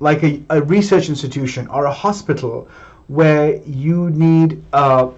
like a research institution or a hospital where you need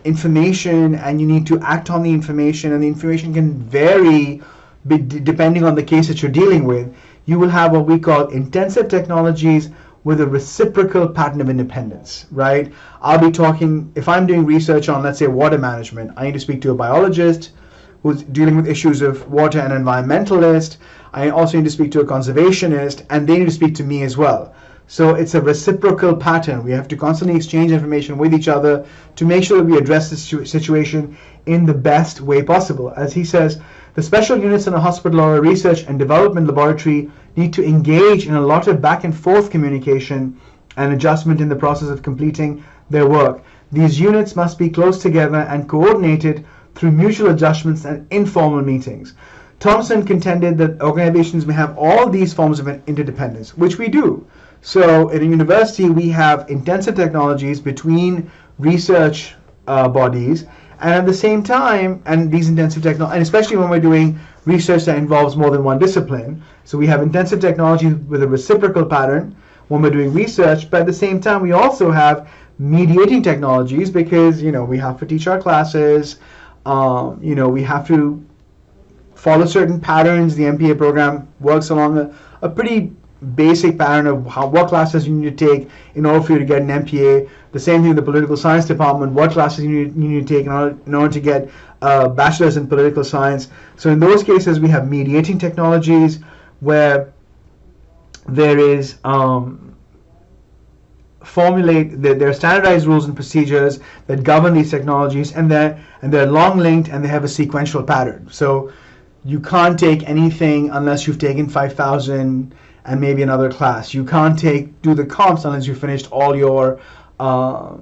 information and you need to act on the information, and the information can vary depending on the case that you're dealing with, you will have what we call intensive technologies with a reciprocal pattern of independence, right? I'll be talking, if I'm doing research on, let's say, water management, I need to speak to a biologist who's dealing with issues of water, and an environmentalist. I also need to speak to a conservationist, and they need to speak to me as well. So it's a reciprocal pattern. We have to constantly exchange information with each other to make sure that we address this situation in the best way possible. As he says, the special units in a hospital or a research and development laboratory need to engage in a lot of back and forth communication and adjustment in the process of completing their work. These units must be close together and coordinated through mutual adjustments and informal meetings. Thompson contended that organizations may have all these forms of interdependence, which we do. So at a university, we have intensive technologies between research bodies, and at the same time, and these intensive technology, and especially when we're doing research that involves more than one discipline, so we have intensive technology with a reciprocal pattern when we're doing research, but at the same time, we also have mediating technologies because, we have to teach our classes, we have to follow certain patterns. The MPA program works along a pretty basic pattern of what classes you need to take in order for you to get an MPA. The same thing with the political science department, what classes you need to take in order to get a bachelor's in political science. So in those cases, we have mediating technologies where there is there are standardized rules and procedures that govern these technologies, and they're long linked, and they have a sequential pattern. So you can't take anything unless you've taken 5,000 and maybe another class. You can't do the comps unless you finished all your core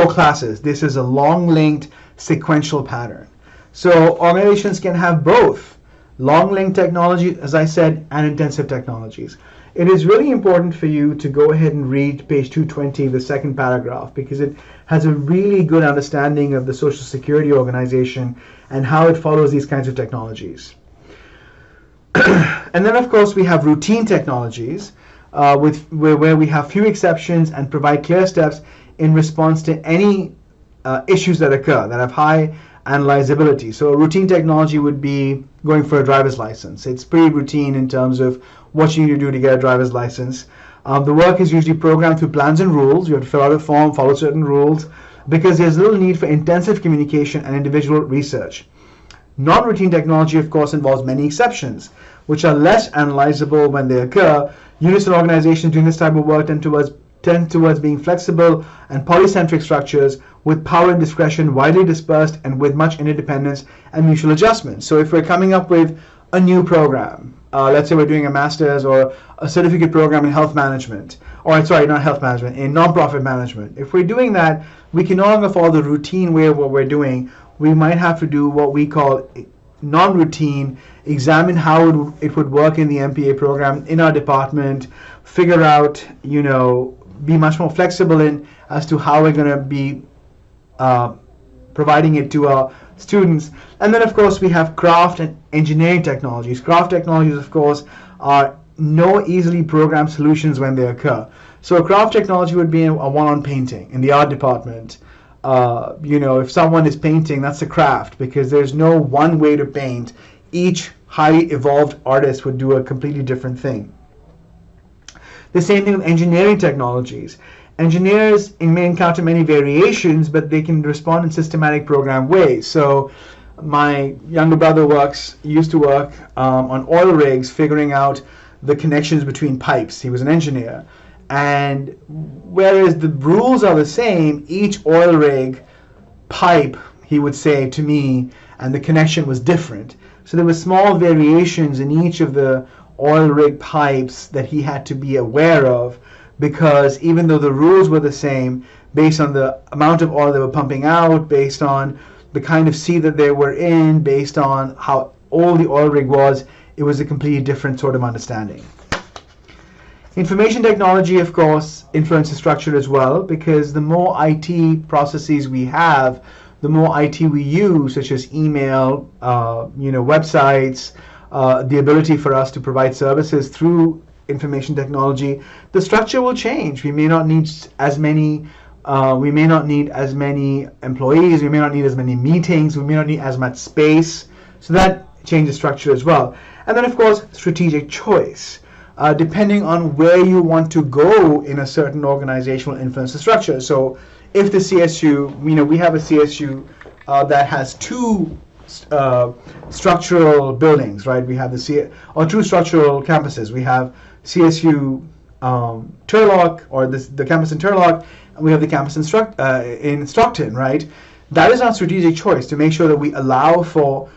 classes. This is a long linked sequential pattern. So organizations can have both long linked technology, as I said, and intensive technologies. It is really important for you to go ahead and read page 220, the second paragraph, because it has a really good understanding of the Social Security Organization and how it follows these kinds of technologies. And then, of course, we have routine technologies where we have few exceptions and provide clear steps in response to any issues that occur that have high analyzability. So a routine technology would be going for a driver's license. It's pretty routine in terms of what you need to do to get a driver's license. The work is usually programmed through plans and rules. You have to fill out a form, follow certain rules, because there's little need for intensive communication and individual research. Non-routine technology, of course, involves many exceptions, which are less analyzable when they occur. Units and organizations doing this type of work tend towards being flexible and polycentric structures with power and discretion widely dispersed and with much interdependence and mutual adjustment. So if we're coming up with a new program, let's say we're doing a master's or a certificate program in health management, or sorry, not health management, in nonprofit management. If we're doing that, we can no longer follow the routine way of what we're doing. We might have to do what we call non-routine, examine how it would work in the MPA program in our department, figure out, be much more flexible as to how we're going to be providing it to our students. And then, of course, we have craft and engineering technologies. Craft technologies, of course, are no easily programmed solutions when they occur. So a craft technology would be a one on painting in the art department. If someone is painting, that's a craft, because there's no one way to paint. Each highly evolved artist would do a completely different thing. The same thing with engineering technologies. Engineers may encounter many variations, but they can respond in systematic program ways. So my younger brother used to work on oil rigs, figuring out the connections between pipes. He was an engineer. And whereas the rules are the same, each oil rig pipe, he would say to me, and the connection was different. So there were small variations in each of the oil rig pipes that he had to be aware of, because even though the rules were the same, based on the amount of oil they were pumping out, based on the kind of sea that they were in, based on how old the oil rig was, it was a completely different sort of understanding. Information technology, of course, influences structure as well, because the more IT processes we have, the more IT we use, such as email, websites, the ability for us to provide services through information technology, the structure will change. We may not need as many employees, we may not need as many meetings, we may not need as much space. So that changes structure as well. And then of course, strategic choice. Depending on where you want to go in a certain organization will influence the structure. So if the CSU, we have a CSU that has two structural buildings, right? We have two structural campuses. We have CSU Turlock, or the campus in Turlock, and we have the campus in Stockton, right? That is our strategic choice, to make sure that we allow for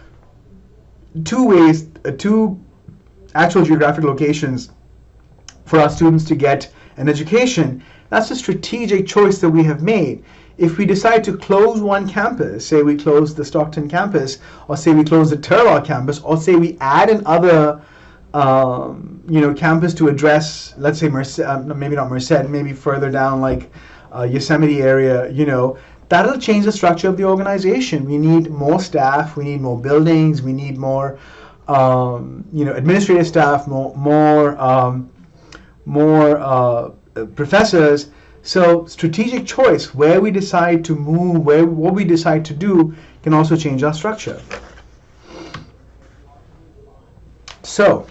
two actual geographic locations for our students to get an education. That's a strategic choice that we have made. If we decide to close one campus, say we close the Stockton campus, or say we close the Turlock campus, or say we add another campus to address, let's say maybe not Merced, maybe further down like Yosemite area, that'll change the structure of the organization. We need more staff, we need more buildings, we need more administrative staff, more professors. So strategic choice, where we decide to move, what we decide to do, can also change our structure. So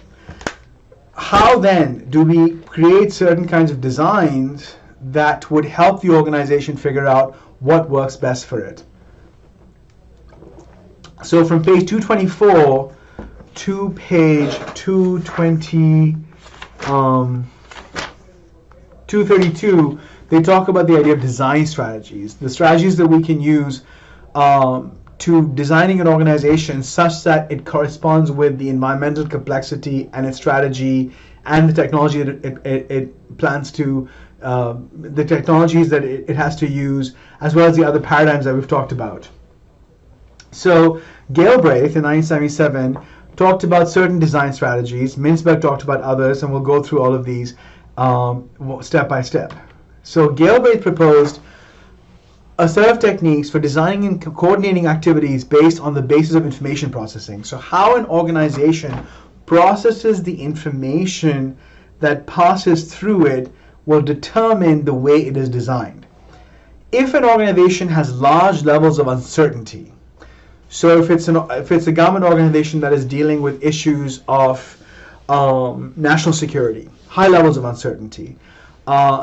how then do we create certain kinds of designs that would help the organization figure out what works best for it? So from page 224 to page 232, they talk about the idea of design strategies, the strategies that we can use to designing an organization such that it corresponds with the environmental complexity and its strategy and the technology that it plans to, the technologies that it has to use, as well as the other paradigms that we've talked about. So Galbraith in 1977 talked about certain design strategies. Mintzberg talked about others, and we'll go through all of these step by step. So Galbraith proposed a set of techniques for designing and coordinating activities based on the basis of information processing. So how an organization processes the information that passes through it will determine the way it is designed. If an organization has large levels of uncertainty, so if it's a government organization that is dealing with issues of national security, high levels of uncertainty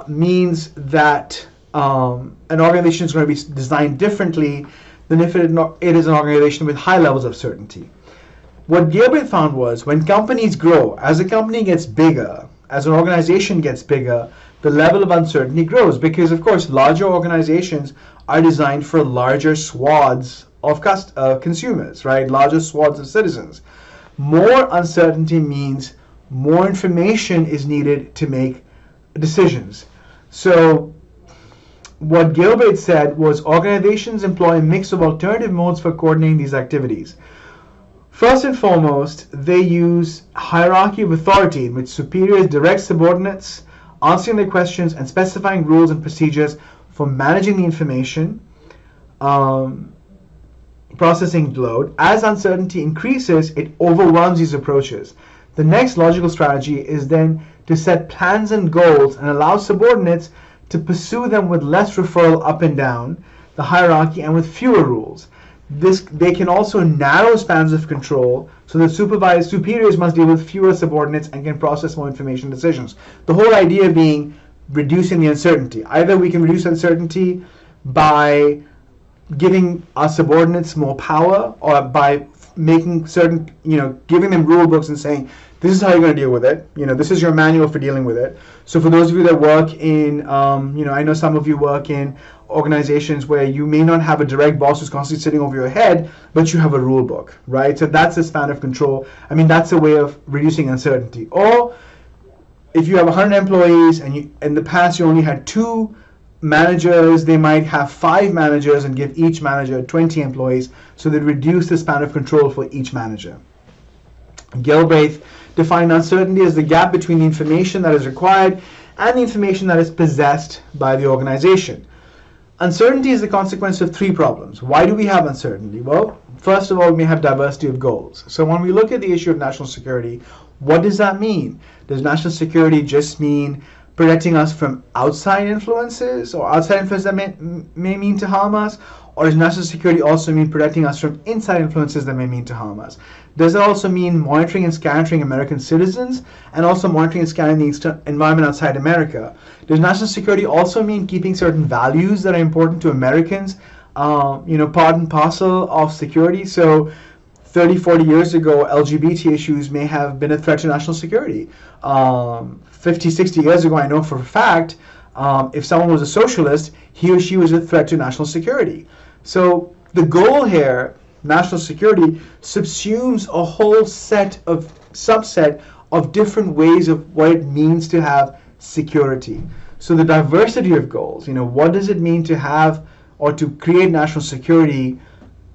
means that an organization is going to be designed differently than if it is an organization with high levels of certainty. What Galbraith found was, when companies grow, as a company gets bigger, as an organization gets bigger, the level of uncertainty grows, because of course larger organizations are designed for larger swaths of consumers, right? Larger swaths of citizens. More uncertainty means more information is needed to make decisions. So what Galbraith said was, organizations employ a mix of alternative modes for coordinating these activities. First and foremost, they use hierarchy of authority, in which superiors direct subordinates, answering their questions and specifying rules and procedures for managing the information processing load. As uncertainty increases, it overwhelms these approaches. The next logical strategy is then to set plans and goals and allow subordinates to pursue them with less referral up and down the hierarchy and with fewer rules. They can also narrow spans of control, so that superiors must deal with fewer subordinates and can process more information decisions. The whole idea being reducing the uncertainty. Either we can reduce uncertainty by giving our subordinates more power, or by making certain, giving them rule books and saying, this is how you're going to deal with it. This is your manual for dealing with it. So for those of you that work in, I know some of you work in organizations where you may not have a direct boss who's constantly sitting over your head, but you have a rule book, right? So that's a span of control. That's a way of reducing uncertainty. Or if you have 100 employees and in the past you only had 2 managers, they might have 5 managers and give each manager 20 employees, so they reduce the span of control for each manager. Galbraith defined uncertainty as the gap between the information that is required and the information that is possessed by the organization. Uncertainty is the consequence of three problems. Why do we have uncertainty? Well, first of all, we may have diversity of goals. So when we look at the issue of national security, what does that mean? Does national security just mean protecting us from outside influences, or outside influences that may mean to harm us? Or does national security also mean protecting us from inside influences that may mean to harm us? Does it also mean monitoring and scanning American citizens, and also monitoring and scanning the environment outside America? Does national security also mean keeping certain values that are important to Americans, part and parcel of security? So 30, 40 years ago, LGBT issues may have been a threat to national security. 50, 60 years ago, I know for a fact, if someone was a socialist, he or she was a threat to national security. So the goal here, national security, subsumes a whole subset of different ways of what it means to have security. So the diversity of goals, what does it mean to have or to create national security?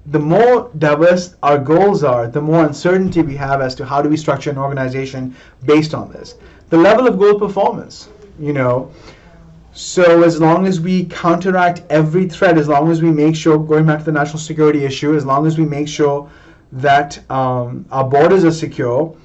The more diverse our goals are, the more uncertainty we have as to how do we structure an organization based on this. The level of goal performance, So as long as we counteract every threat, as long as we make sure, going back to the national security issue, as long as we make sure that our borders are secure,